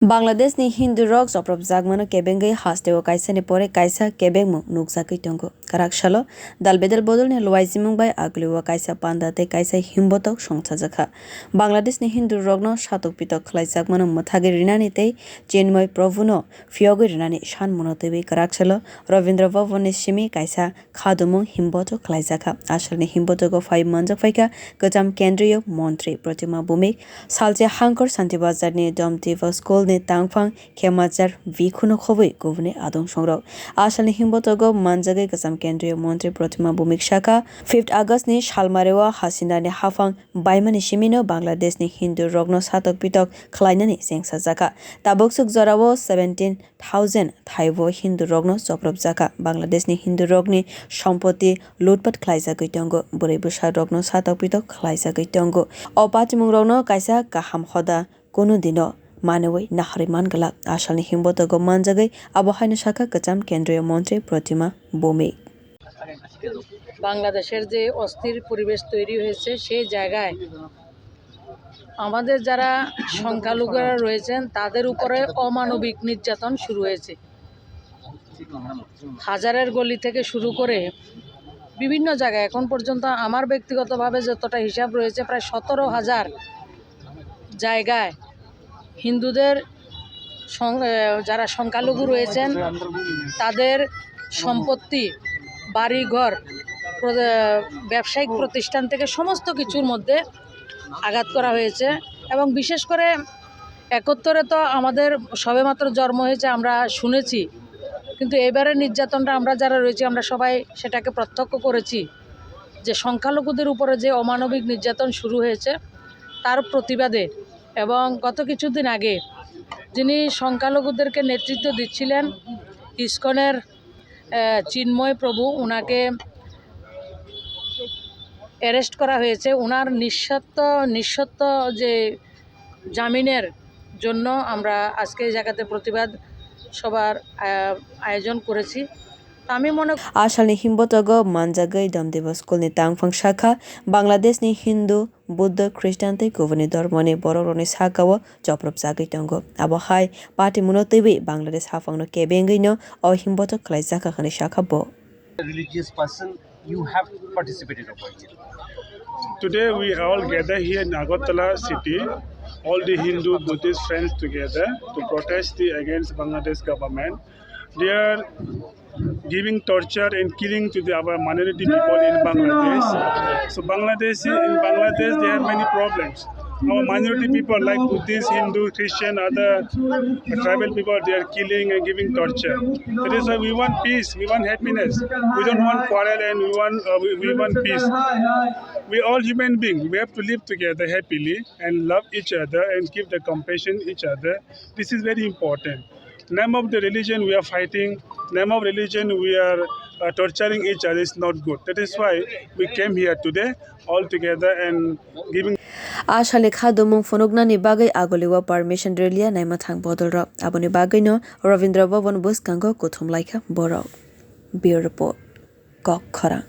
Bangladeshni Hindu rock chopropjakmano kebengai hasteo kaisani pore kaisa kebengmung nukjakui tongo. Karaksalo dalbedel bodolni luaizimung bai agliwa kaisa pandate kaisa himbotok songchajakha. Bangladeshni Hindu rock no satok pitok khlaijakmano muthagi rinani tei chinmoy prabhuno phiyogui rinani sanmuno tebi karaksalo Rabindra Bhavanni simi kaisa kha-dumung himbotok khlaijakha. Asalni himbotogo phai manjak phaika gojam kendriyo montri Pratima Bhowmik salje hangkor santibazarni domtiva school ni tangphang khemachar bikhuno khobui gubuni adong songrok asalni himbotogo manjagai gajam kendriyo montri Pratima Bhowmik shaka 5th August ni salmarewa hasina ni hafang baimani simino Bangladeshni Hindu rogno satok pitok khlainani sengsajaka taboksuk jorao 17,000 thaibo Hindu rogno chopropjaka Bangladeshni Hindu rogni sampoti lutpat khlaijagui tongo burai busa rogno satok pitok khlaijagui tongo opatimung rogno kaisa kaham hoda kono dino manewai nahariman galak asalni himbotogo manjagai abohaino shaka gajam kendriyo montri Pratima Bhowmik বাংলাদেশের যে অস্থির পরিবেশ তৈরি হয়েছে সেই জায়গায় আমাদের যারা সংখ্যালঘুরা রয়েছেন তাদের উপরে অমানবিক নির্যাতন শুরু হয়েছে। হাজারের গলি থেকে শুরু করে বিভিন্ন জায়গায় এখন পর্যন্ত আমার ব্যক্তিগতভাবে যতটা হিসাব রয়েছে প্রায় 17,000 জায়গায় হিন্দুদের যারা সংখ্যালঘু রয়েছেন তাদের সম্পত্তি বাড়িঘর ব্যবসায়িক প্রতিষ্ঠান থেকে সমস্ত কিছুর মধ্যে আঘাত করা হয়েছে এবং বিশেষ করে 71-এ তো আমাদের সবেমাত্র জন্ম হয়েছে আমরা শুনেছি, কিন্তু এবারের নির্যাতনটা আমরা যারা রয়েছি আমরা সবাই সেটাকে প্রত্যক্ষ করেছি যে সংখ্যালঘুদের উপরে যে অমানবিক নির্যাতন শুরু হয়েছে তার প্রতিবাদে এবং গত কিছুদিন আগে যিনি সংখ্যালঘুদেরকে নেতৃত্ব দিচ্ছিলেন ইসকনের চিন্ময় প্রভু ওনাকে অ্যারেস্ট করা হয়েছে। ওনার নিঃশর্ত যে জামিনের জন্য আমরা আজকে এই জায়গাতে প্রতিবাদ সভার আয়োজন করেছি। আমি মনে asalni himbotogo manjagai domdeva school ni tangphang shakha Bangladeshni Hindu Buddha Christian tei kubuni dharmoni bororoni sakao chopropjagui tongo abohai party munotebi Bangladesh hafangno kebengai no o himbotok khlaijaka khani shakha bo religious person you have participated over here. Today we all gather here in Agartala city, all the Hindu Buddhist friends together to protest against Bangladesh government. They are giving torture and killing to our minority people in Bangladesh. So in Bangladesh they have many problems. Our minority people like Buddhist, Hindu, Christian, other tribal people, they are killing and giving torture. That is why we want peace, we want happiness. We don't want quarrel and we want peace. We all human beings. We have to live together happily and love each other and give the compassion each other. This is very important. Name of the religion we are fighting, name of religion we are torturing each other is not good. That is why we came here today all together and giving asale kha-dumung phunukkha ni bagai agoliwa permission relia naima thang bodol ro aboni bagai no Rabindra Bhavan buskango kuthum laika borok bureau report kok khara